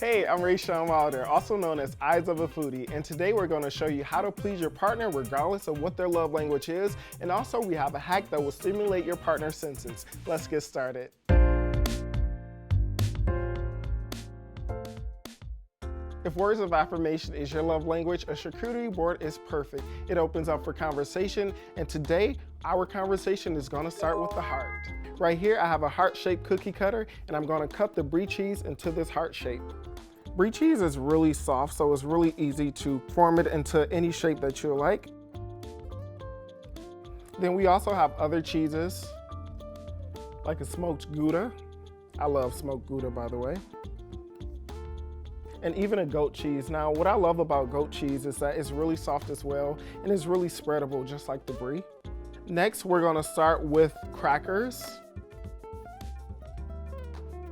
Hey, I'm ReShawn Wilder, also known as Eyes of a Foodie, and today we're going to show you how to please your partner regardless of what their love language is, and also we have a hack that will stimulate your partner's senses. Let's get started. If words of affirmation is your love language, a charcuterie board is perfect. It opens up for conversation, and today our conversation is going to start with the heart. Right here I have a heart-shaped cookie cutter, and I'm going to cut the brie cheese into this heart shape. Brie cheese is really soft, so it's really easy to form it into any shape that you like. Then we also have other cheeses, like a smoked Gouda. I love smoked Gouda, by the way. And even a goat cheese. Now, what I love about goat cheese is that it's really soft as well, and it's really spreadable, just like the brie. Next, we're gonna start with crackers.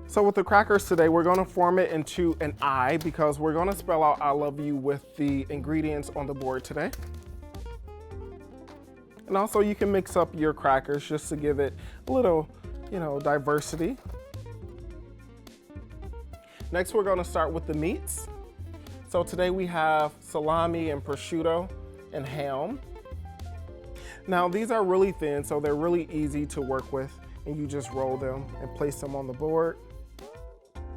So with the crackers today, we're gonna form it into an I because we're gonna spell out I love you with the ingredients on the board today. And also you can mix up your crackers just to give it a little, diversity. Next, we're gonna start with the meats. So today we have salami and prosciutto and ham. Now these are really thin, so they're really easy to work with, and you just roll them and place them on the board.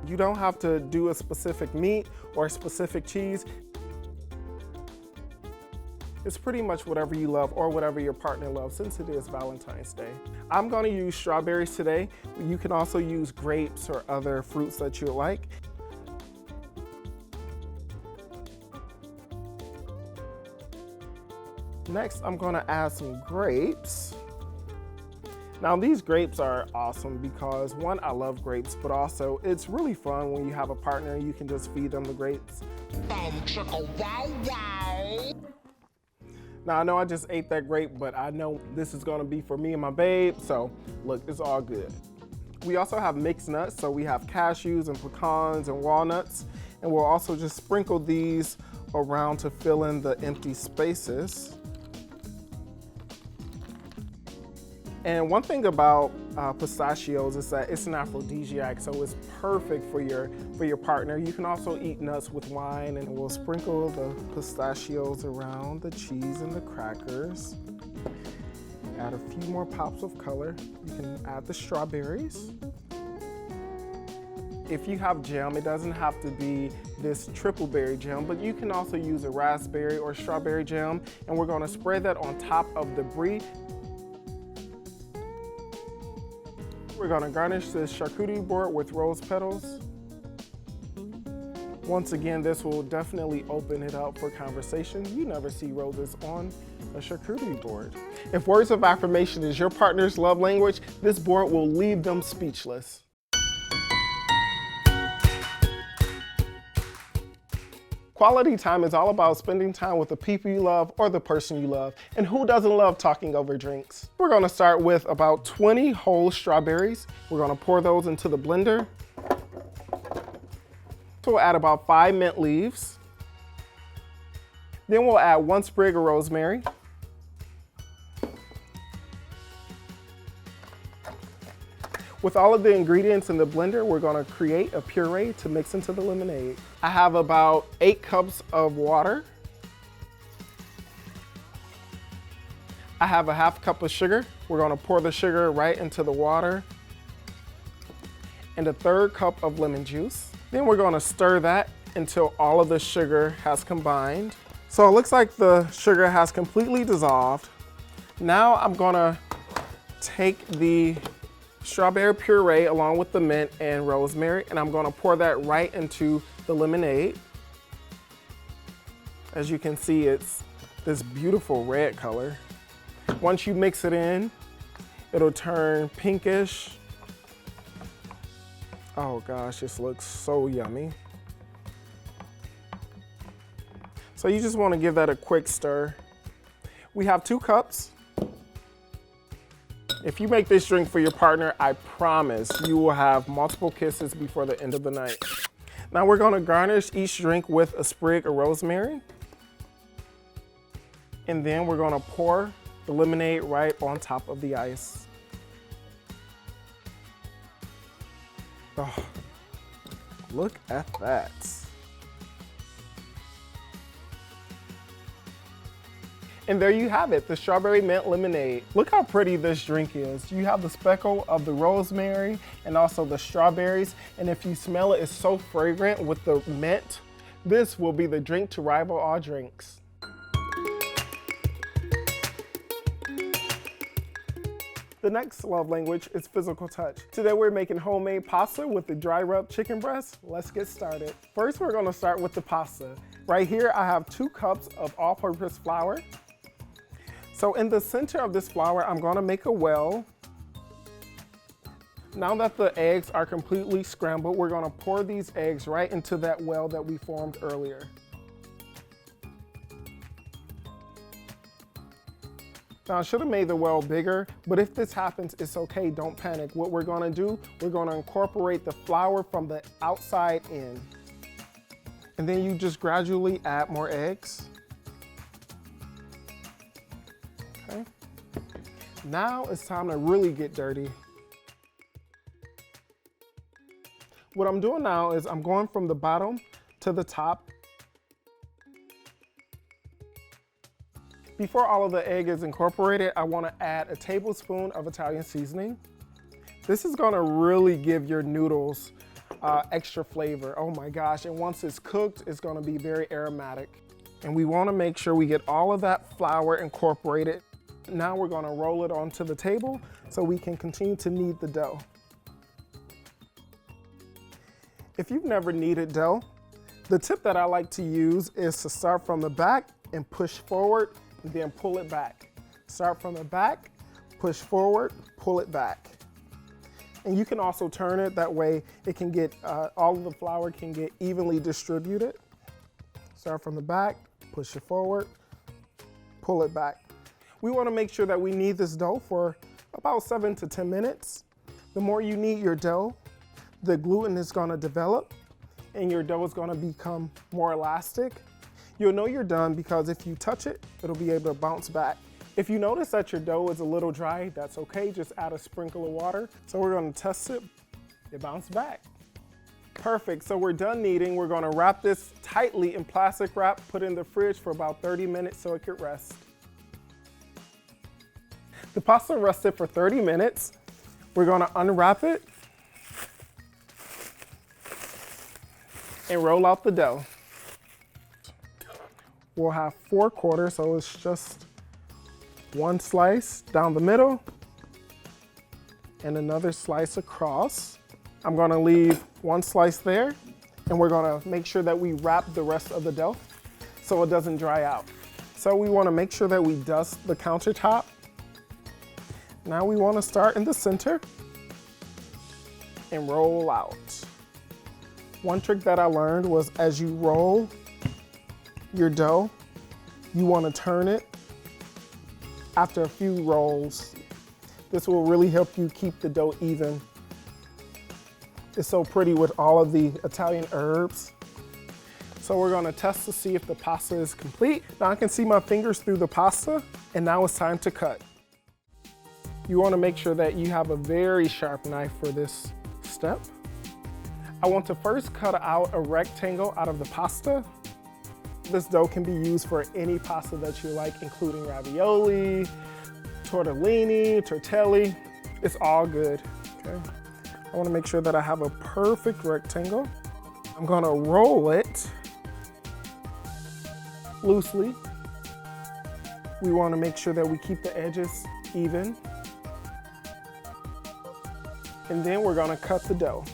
You don't have to do a specific meat or a specific cheese. It's pretty much whatever you love or whatever your partner loves, since it is Valentine's Day. I'm gonna use strawberries today. You can also use grapes or other fruits that you like. Next, I'm gonna add some grapes. Now these grapes are awesome because one, I love grapes, but also it's really fun when you have a partner and you can just feed them the grapes. Now I know I just ate that grape, but I know this is gonna be for me and my babe, so look, it's all good. We also have mixed nuts, so we have cashews and pecans and walnuts, and we'll also just sprinkle these around to fill in the empty spaces. And one thing about pistachios is that it's an aphrodisiac, so it's perfect for your partner. You can also eat nuts with wine, and we'll sprinkle the pistachios around the cheese and the crackers. Add a few more pops of color. You can add the strawberries. If you have jam, it doesn't have to be this triple berry jam, but you can also use a raspberry or strawberry jam, and we're gonna spread that on top of the brie. We're gonna garnish this charcuterie board with rose petals. Once again, this will definitely open it up for conversation. You never see roses on a charcuterie board. If words of affirmation is your partner's love language, this board will leave them speechless. Quality time is all about spending time with the people you love or the person you love. And who doesn't love talking over drinks? We're gonna start with about 20 whole strawberries. We're gonna pour those into the blender. So we'll add about 5 mint leaves. Then we'll add 1 sprig of rosemary. With all of the ingredients in the blender, we're gonna create a puree to mix into the lemonade. I have about 8 cups of water. I have a ½ cup of sugar. We're gonna pour the sugar right into the water. And a 1/3 cup of lemon juice. Then we're gonna stir that until all of the sugar has combined. So it looks like the sugar has completely dissolved. Now I'm gonna take the strawberry puree along with the mint and rosemary, and I'm gonna pour that right into the lemonade. As you can see, it's this beautiful red color. Once you mix it in, it'll turn pinkish. Oh gosh, this looks so yummy. So you just wanna give that a quick stir. We have 2 cups. If you make this drink for your partner, I promise you will have multiple kisses before the end of the night. Now we're gonna garnish each drink with a sprig of rosemary. And then we're gonna pour the lemonade right on top of the ice. Oh, Look at that. And there you have it, the strawberry mint lemonade. Look how pretty this drink is. You have the speckle of the rosemary and also the strawberries. And if you smell it, it's so fragrant with the mint. This will be the drink to rival all drinks. The next love language is physical touch. Today we're making homemade pasta with the dry rub chicken breast. Let's get started. First, we're gonna start with the pasta. Right here, I have 2 cups of all-purpose flour. So in the center of this flour, I'm gonna make a well. Now that the eggs are completely scrambled, we're gonna pour these eggs right into that well that we formed earlier. Now I should have made the well bigger, but if this happens, it's okay, don't panic. What we're gonna do, we're gonna incorporate the flour from the outside in. And then you just gradually add more eggs. Okay. Now it's time to really get dirty. What I'm doing now is I'm going from the bottom to the top. Before all of the egg is incorporated, I want to add a tablespoon of Italian seasoning. This is going to really give your noodles extra flavor. Oh my gosh, and once it's cooked, it's going to be very aromatic. And we want to make sure we get all of that flour incorporated. Now we're going to roll it onto the table so we can continue to knead the dough. If you've never kneaded dough, the tip that I like to use is to start from the back and push forward, and then pull it back. Start from the back, push forward, pull it back. And you can also turn it, that way it can get, all of the flour can get evenly distributed. Start from the back, push it forward, pull it back. We want to make sure that we knead this dough for about 7 to 10 minutes. The more you knead your dough, the gluten is going to develop and your dough is going to become more elastic. You'll know you're done because if you touch it, it'll be able to bounce back. If you notice that your dough is a little dry, that's okay. Just add a sprinkle of water. So we're going to test it. It bounced back. Perfect. So we're done kneading. We're going to wrap this tightly in plastic wrap, put it in the fridge for about 30 minutes so it could rest. The pasta rested for 30 minutes. We're going to unwrap it and roll out the dough. We'll have 4 quarters, so it's just 1 slice down the middle and another slice across. I'm gonna leave 1 slice there, and we're gonna make sure that we wrap the rest of the dough so it doesn't dry out. So we wanna make sure that we dust the countertop. Now we wanna start in the center and roll out. One trick that I learned was as you roll your dough, you want to turn it after a few rolls. This will really help you keep the dough even. It's so pretty with all of the Italian herbs. So we're going to test to see if the pasta is complete. Now I can see my fingers through the pasta, and now it's time to cut. You want to make sure that you have a very sharp knife for this step. I want to first cut out a rectangle out of the pasta. This dough can be used for any pasta that you like, including ravioli, tortellini, tortelli. It's all good, okay? I want to make sure that I have a perfect rectangle. I'm gonna roll it loosely. We want to make sure that we keep the edges even. And then we're gonna cut the dough.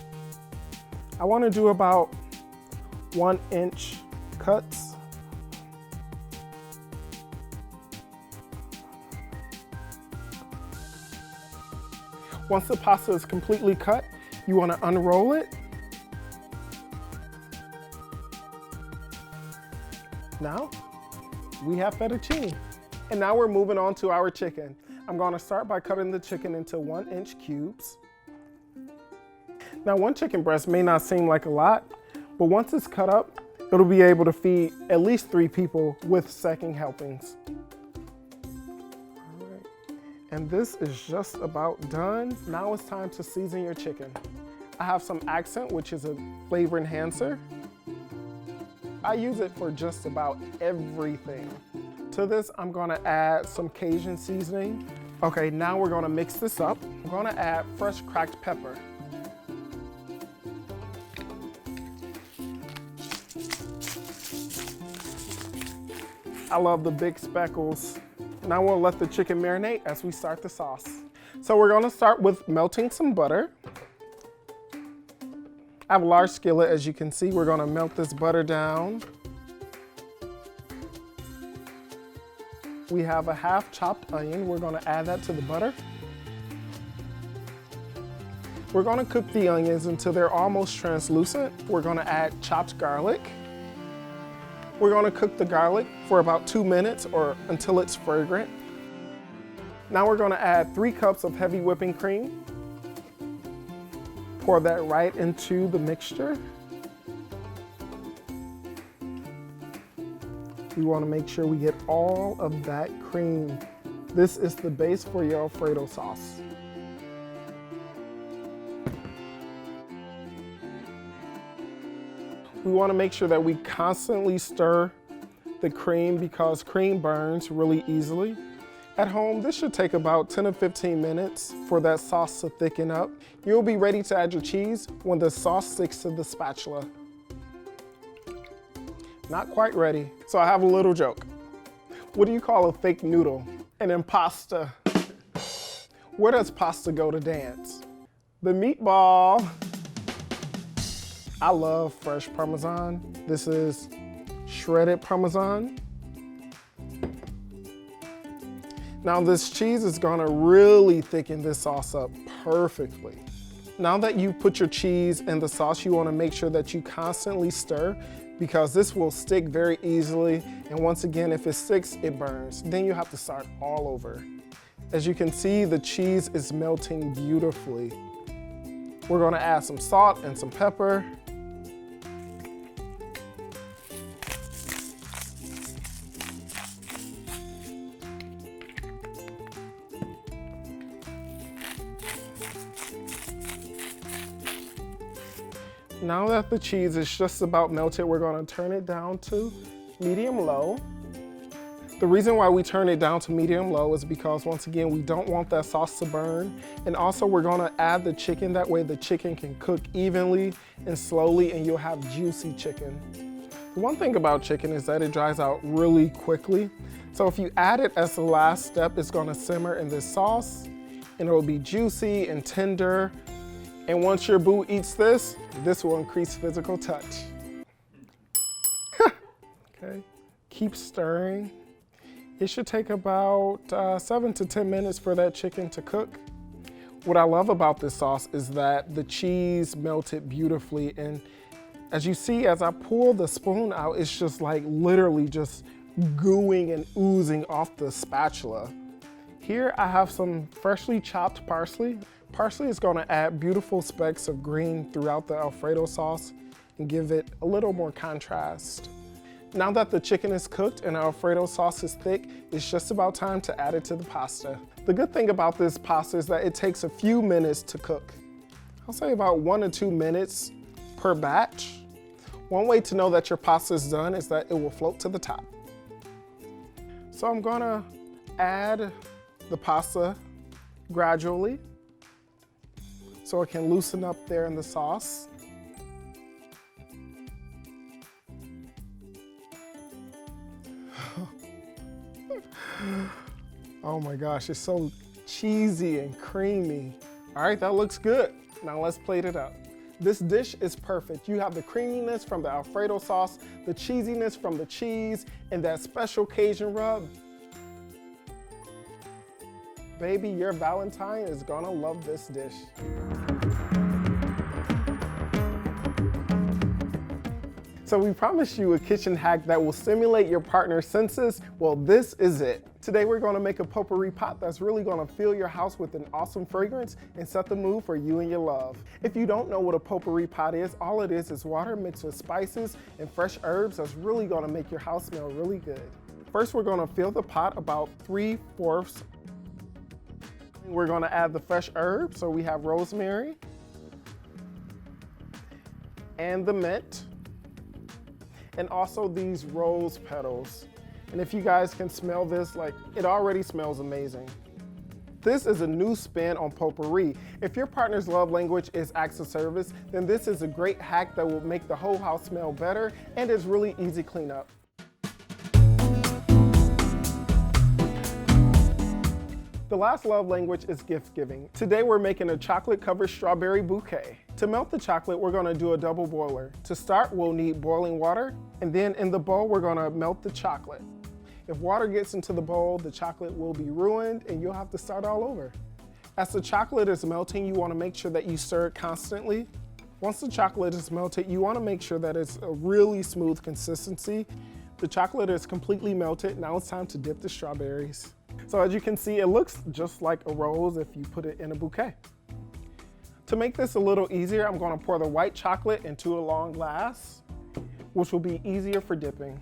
I want to do about 1-inch cuts. Once the pasta is completely cut, you want to unroll it. Now, we have fettuccine. And now we're moving on to our chicken. I'm going to start by cutting the chicken into 1-inch cubes. Now, 1 chicken breast may not seem like a lot, but once it's cut up, it'll be able to feed at least 3 people with second helpings. All right. And this is just about done. Now it's time to season your chicken. I have some accent, which is a flavor enhancer. I use it for just about everything. To this, I'm gonna add some Cajun seasoning. Okay, now we're gonna mix this up. I'm gonna add fresh cracked pepper. I love the big speckles. Now we'll let the chicken marinate as we start the sauce. So we're gonna start with melting some butter. I have a large skillet, as you can see. We're gonna melt this butter down. We have a half chopped onion. We're gonna add that to the butter. We're gonna cook the onions until they're almost translucent. We're gonna add chopped garlic. We're gonna cook the garlic for about 2 minutes or until it's fragrant. Now we're gonna add 3 cups of heavy whipping cream. Pour that right into the mixture. We wanna make sure we get all of that cream. This is the base for your Alfredo sauce. We wanna make sure that we constantly stir the cream because cream burns really easily. At home, this should take about 10 to 15 minutes for that sauce to thicken up. You'll be ready to add your cheese when the sauce sticks to the spatula. Not quite ready, so I have a little joke. What do you call a fake noodle? An impasta. Where does pasta go to dance? The meatball. I love fresh Parmesan. This is shredded Parmesan. Now this cheese is gonna really thicken this sauce up perfectly. Now that you put your cheese in the sauce, you wanna make sure that you constantly stir because this will stick very easily. And once again, if it sticks, it burns. Then you have to start all over. As you can see, the cheese is melting beautifully. We're gonna add some salt and some pepper. Now that the cheese is just about melted, we're gonna turn it down to medium-low. The reason why we turn it down to medium-low is because, once again, we don't want that sauce to burn. And also, we're gonna add the chicken. That way the chicken can cook evenly and slowly, and you'll have juicy chicken. The one thing about chicken is that it dries out really quickly. So if you add it as the last step, it's gonna simmer in this sauce, and it will be juicy and tender. And once your boo eats this, this will increase physical touch. Okay, keep stirring. It should take about 7 to 10 minutes for that chicken to cook. What I love about this sauce is that the cheese melted beautifully. And as you see, as I pull the spoon out, it's just like literally just gooing and oozing off the spatula. Here I have some freshly chopped parsley. Parsley is gonna add beautiful specks of green throughout the Alfredo sauce and give it a little more contrast. Now that the chicken is cooked and the Alfredo sauce is thick, it's just about time to add it to the pasta. The good thing about this pasta is that it takes a few minutes to cook. I'll say about 1 to 2 minutes per batch. One way to know that your pasta is done is that it will float to the top. So I'm gonna add the pasta gradually so it can loosen up there in the sauce. Oh my gosh, it's so cheesy and creamy. All right, that looks good. Now let's plate it up. This dish is perfect. You have the creaminess from the Alfredo sauce, the cheesiness from the cheese, and that special Cajun rub. Baby, your Valentine is gonna love this dish. So we promised you a kitchen hack that will stimulate your partner's senses. Well, this is it. Today we're gonna make a potpourri pot that's really gonna fill your house with an awesome fragrance and set the mood for you and your love. If you don't know what a potpourri pot is, all it is water mixed with spices and fresh herbs that's really gonna make your house smell really good. First, we're gonna fill the pot about 3/4. We're gonna add the fresh herbs. So we have rosemary, and the mint, and also these rose petals. And if you guys can smell this, like, it already smells amazing. This is a new spin on potpourri. If your partner's love language is acts of service, then this is a great hack that will make the whole house smell better, and it's really easy cleanup. The last love language is gift giving. Today we're making a chocolate covered strawberry bouquet. To melt the chocolate, we're gonna do a double boiler. To start, we'll need boiling water, and then in the bowl, we're gonna melt the chocolate. If water gets into the bowl, the chocolate will be ruined and you'll have to start all over. As the chocolate is melting, you wanna make sure that you stir it constantly. Once the chocolate is melted, you wanna make sure that it's a really smooth consistency. The chocolate is completely melted. Now it's time to dip the strawberries. So as you can see, it looks just like a rose if you put it in a bouquet. To make this a little easier, I'm gonna pour the white chocolate into a long glass, which will be easier for dipping.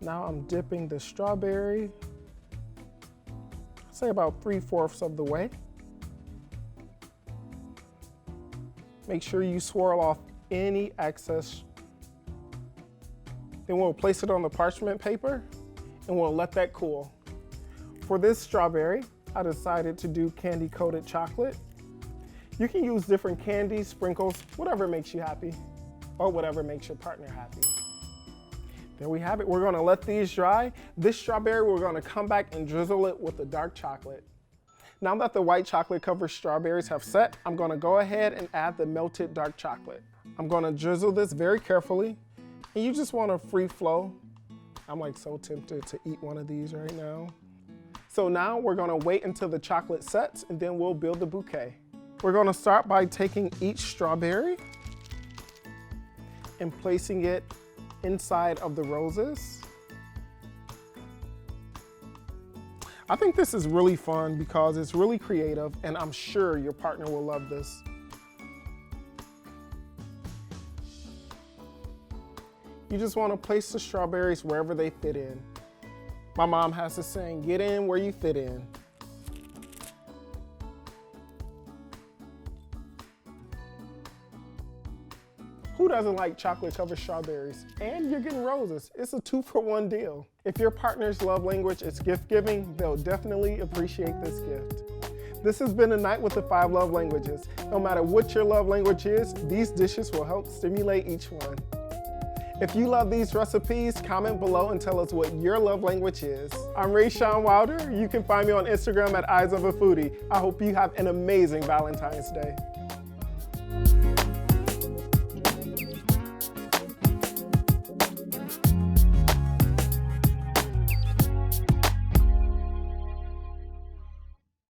Now I'm dipping the strawberry, say about 3/4 of the way. Make sure you swirl off any excess. Then we'll place it on the parchment paper and we'll let that cool. For this strawberry, I decided to do candy coated chocolate. You can use different candies, sprinkles, whatever makes you happy, or whatever makes your partner happy. There we have it. We're gonna let these dry. This strawberry, we're gonna come back and drizzle it with the dark chocolate. Now that the white chocolate covered strawberries have set, I'm gonna go ahead and add the melted dark chocolate. I'm gonna drizzle this very carefully, and you just want a free flow. I'm like so tempted to eat one of these right now. So now we're gonna wait until the chocolate sets, and then we'll build the bouquet. We're gonna start by taking each strawberry and placing it inside of the roses. I think this is really fun because it's really creative, and I'm sure your partner will love this. You just want to place the strawberries wherever they fit in. My mom has this saying, get in where you fit in. Who doesn't like chocolate covered strawberries? And you're getting roses. It's a 2-for-1 deal. If your partner's love language is gift giving, they'll definitely appreciate this gift. This has been a night with the 5 love languages. No matter what your love language is, these dishes will help stimulate each one. If you love these recipes, comment below and tell us what your love language is. I'm ReShawn Wilder. You can find me on Instagram at Eyes of a Foodie. I hope you have an amazing Valentine's Day.